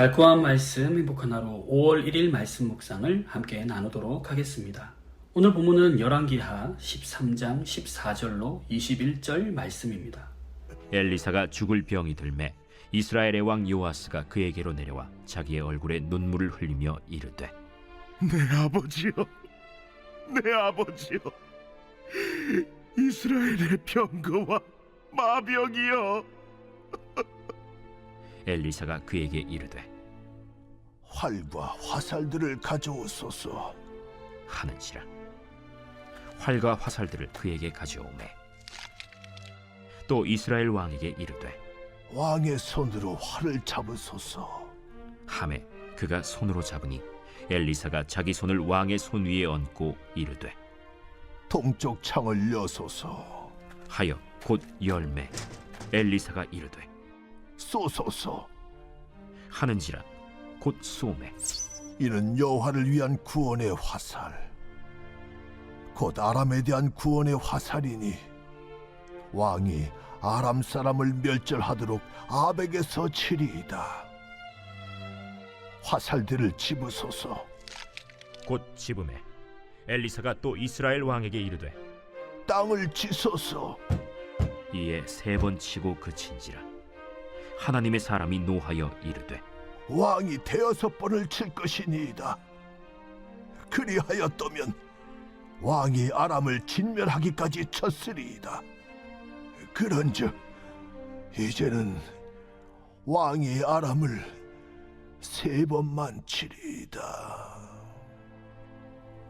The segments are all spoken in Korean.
달콤한 말씀, 행복한 하루 5월 1일 말씀 묵상을 함께 나누도록 하겠습니다. 오늘 본문은 열왕기하 13장 14절로 21절 말씀입니다. 엘리사가 죽을 병이 들매 이스라엘의 왕 요아스가 그에게로 내려와 자기의 얼굴에 눈물을 흘리며 이르되, 내 아버지여, 내 아버지여, 이스라엘의 병거와 마병이여. 엘리사가 그에게 이르되 활과 화살들을 가져오소서. 하는지라. 활과 화살들을 그에게 가져오매 또 이스라엘 왕에게 이르되 왕의 손으로 활을 잡으소서. 하매 그가 손으로 잡으니 엘리사가 자기 손을 왕의 손 위에 얹고 이르되 동쪽 창을 여소서. 하여 곧 열매. 엘리사가 이르되 쏘소서. 하는지라. 곧 쏘매 이는 여호와를 위한 구원의 화살, 곧 아람에 대한 구원의 화살이니 왕이 아람 사람을 멸절하도록 아벡에서 치리이다. 화살들을 집으소서. 곧 집음에 엘리사가 또 이스라엘 왕에게 이르되 땅을 치소서. 이에 세 번 치고 그친지라. 하나님의 사람이 노하여 이르되 왕이 대여섯 번을 칠 것이니이다. 그리하였더면 왕이 아람을 진멸하기까지 쳤으리이다. 그런즉 이제는 왕이 아람을 세 번만 치리이다.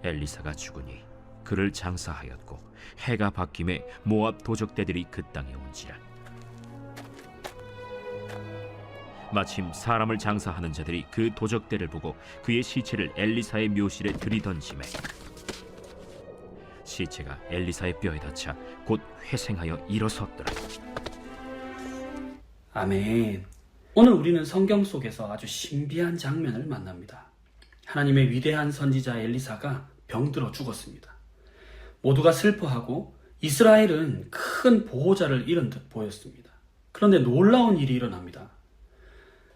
엘리사가 죽으니 그를 장사하였고 해가 바뀜에 모압 도적대들이 그 땅에 온지라. 마침 사람을 장사하는 자들이 그 도적대를 보고 그의 시체를 엘리사의 묘실에 들이던지매 시체가 엘리사의 뼈에 닿자 곧 회생하여 일어섰더라. 아멘. 오늘 우리는 성경 속에서 아주 신비한 장면을 만납니다. 하나님의 위대한 선지자 엘리사가 병들어 죽었습니다. 모두가 슬퍼하고 이스라엘은 큰 보호자를 잃은 듯 보였습니다. 그런데 놀라운 일이 일어납니다.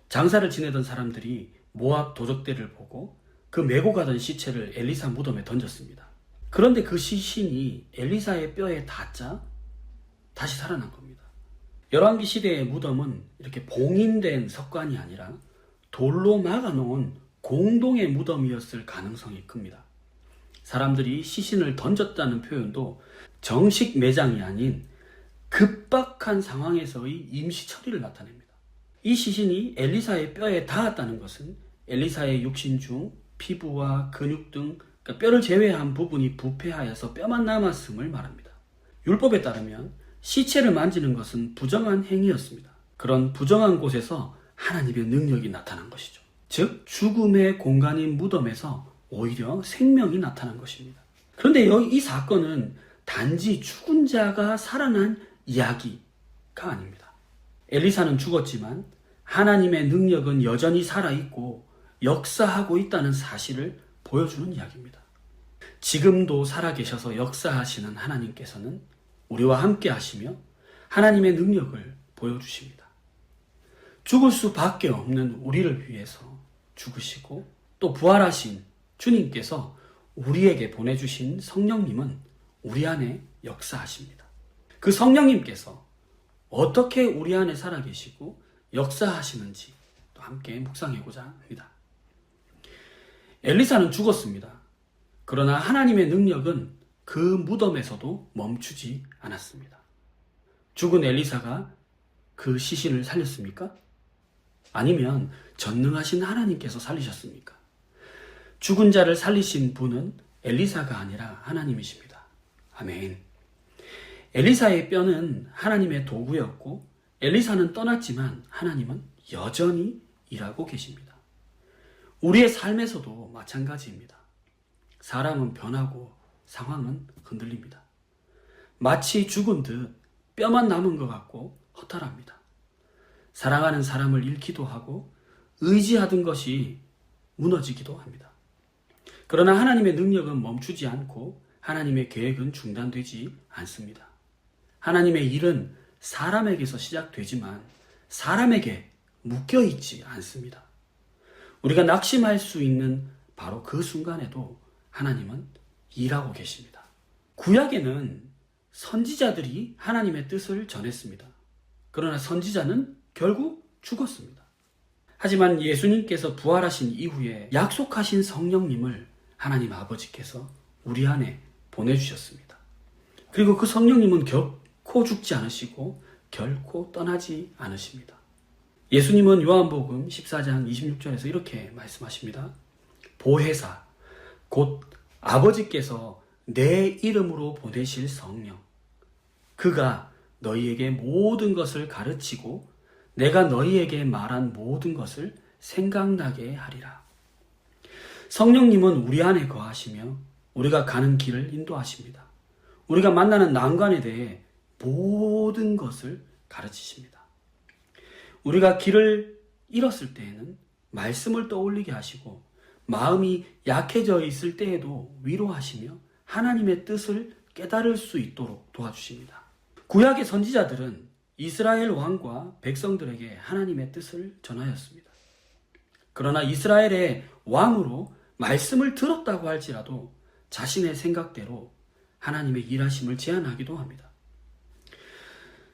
장사를 지내던 사람들이 모압 도적대를 보고 그 메고 가던 시체를 엘리사 무덤에 던졌습니다. 그런데 그 시신이 엘리사의 뼈에 닿자 다시 살아난 겁니다. 열왕기 시대의 무덤은 이렇게 봉인된 석관이 아니라 돌로 막아놓은 공동의 무덤이었을 가능성이 큽니다. 사람들이 시신을 던졌다는 표현도 정식 매장이 아닌 급박한 상황에서의 임시 처리를 나타냅니다. 이 시신이 엘리사의 뼈에 닿았다는 것은 엘리사의 육신 중 피부와 근육 등 뼈를 제외한 부분이 부패하여서 뼈만 남았음을 말합니다. 율법에 따르면 시체를 만지는 것은 부정한 행위였습니다. 그런 부정한 곳에서 하나님의 능력이 나타난 것이죠. 즉 죽음의 공간인 무덤에서 오히려 생명이 나타난 것입니다. 그런데 이 사건은 단지 죽은 자가 살아난 이야기가 아닙니다. 엘리사는 죽었지만 하나님의 능력은 여전히 살아있고 역사하고 있다는 사실을 보여주는 이야기입니다. 지금도 살아계셔서 역사하시는 하나님께서는 우리와 함께 하시며 하나님의 능력을 보여주십니다. 죽을 수밖에 없는 우리를 위해서 죽으시고 또 부활하신 주님께서 우리에게 보내주신 성령님은 우리 안에 역사하십니다. 그 성령님께서 어떻게 우리 안에 살아계시고 역사하시는지 또 함께 묵상해보자 합니다. 엘리사는 죽었습니다. 그러나 하나님의 능력은 그 무덤에서도 멈추지 않았습니다. 죽은 엘리사가 그 시신을 살렸습니까? 아니면 전능하신 하나님께서 살리셨습니까? 죽은 자를 살리신 분은 엘리사가 아니라 하나님이십니다. 아멘. 엘리사의 뼈는 하나님의 도구였고 엘리사는 떠났지만 하나님은 여전히 일하고 계십니다. 우리의 삶에서도 마찬가지입니다. 사람은 변하고 상황은 흔들립니다. 마치 죽은 듯 뼈만 남은 것 같고 허탈합니다. 사랑하는 사람을 잃기도 하고 의지하던 것이 무너지기도 합니다. 그러나 하나님의 능력은 멈추지 않고 하나님의 계획은 중단되지 않습니다. 하나님의 일은 사람에게서 시작되지만 사람에게 묶여있지 않습니다. 우리가 낙심할 수 있는 바로 그 순간에도 하나님은 일하고 계십니다. 구약에는 선지자들이 하나님의 뜻을 전했습니다. 그러나 선지자는 결국 죽었습니다. 하지만 예수님께서 부활하신 이후에 약속하신 성령님을 하나님 아버지께서 우리 안에 보내주셨습니다. 그리고 그 성령님은 결코 죽지 않으시고 결코 떠나지 않으십니다. 예수님은 요한복음 14장 26절에서 이렇게 말씀하십니다. 보혜사, 곧 아버지께서 내 이름으로 보내실 성령, 그가 너희에게 모든 것을 가르치고 내가 너희에게 말한 모든 것을 생각나게 하리라. 성령님은 우리 안에 거하시며 우리가 가는 길을 인도하십니다. 우리가 만나는 난관에 대해 모든 것을 가르치십니다. 우리가 길을 잃었을 때에는 말씀을 떠올리게 하시고 마음이 약해져 있을 때에도 위로하시며 하나님의 뜻을 깨달을 수 있도록 도와주십니다. 구약의 선지자들은 이스라엘 왕과 백성들에게 하나님의 뜻을 전하였습니다. 그러나 이스라엘의 왕으로 말씀을 들었다고 할지라도 자신의 생각대로 하나님의 일하심을 제한하기도 합니다.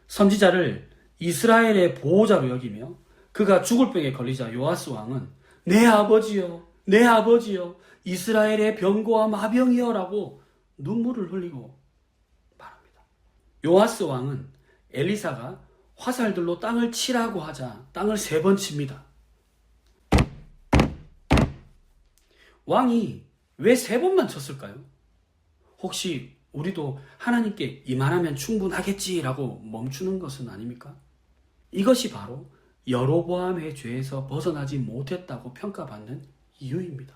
선지자를 이스라엘의 보호자로 여기며 그가 죽을 병에 걸리자 요아스 왕은 내 아버지여, 내 아버지여, 이스라엘의 병고와 마병이여 라고 눈물을 흘리고 말합니다. 요아스 왕은 엘리사가 화살들로 땅을 치라고 하자 땅을 3번 칩니다. 왕이 왜 3번만 쳤을까요? 혹시 우리도 하나님께 이만하면 충분하겠지라고 멈추는 것은 아닙니까? 이것이 바로 여로보암의 죄에서 벗어나지 못했다고 평가받는 이유입니다.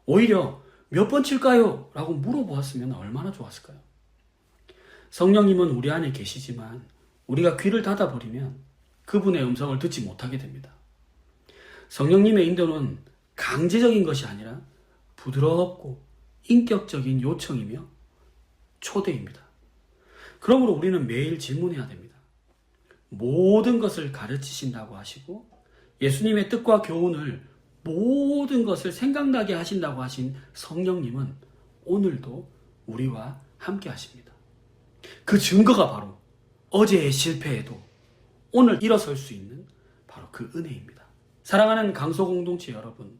오히려 몇 번 칠까요? 라고 물어보았으면 얼마나 좋았을까요? 성령님은 우리 안에 계시지만 우리가 귀를 닫아버리면 그분의 음성을 듣지 못하게 됩니다. 성령님의 인도는 강제적인 것이 아니라 부드럽고 인격적인 요청이며 초대입니다. 그러므로 우리는 매일 질문해야 됩니다. 모든 것을 가르치신다고 하시고 예수님의 뜻과 교훈을 모든 것을 생각나게 하신다고 하신 성령님은 오늘도 우리와 함께 하십니다. 그 증거가 바로 어제의 실패에도 오늘 일어설 수 있는 바로 그 은혜입니다. 사랑하는 강소공동체 여러분,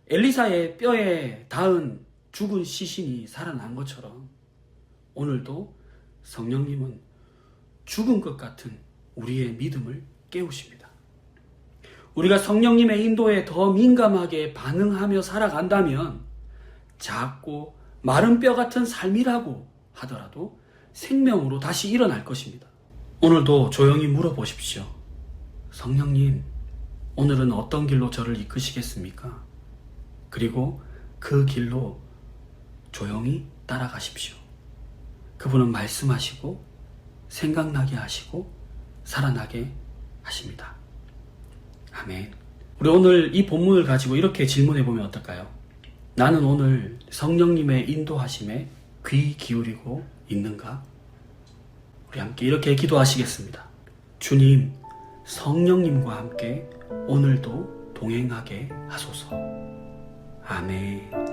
엘리사의 뼈에 닿은 죽은 시신이 살아난 것처럼 오늘도 성령님은 죽은 것 같은 우리의 믿음을 깨우십니다. 우리가 성령님의 인도에 더 민감하게 반응하며 살아간다면 작고 마른 뼈 같은 삶이라고 하더라도 생명으로 다시 일어날 것입니다. 오늘도 조용히 물어보십시오. 성령님, 오늘은 어떤 길로 저를 이끄시겠습니까? 그리고 그 길로 조용히 따라가십시오. 그분은 말씀하시고 생각나게 하시고 살아나게 하십니다. 아멘. 우리 오늘 이 본문을 가지고 이렇게 질문해 보면 어떨까요? 나는 오늘 성령님의 인도하심에 귀 기울이고 있는가? 우리 함께 이렇게 기도하시겠습니다. 주님, 성령님과 함께 오늘도 동행하게 하소서. 아멘.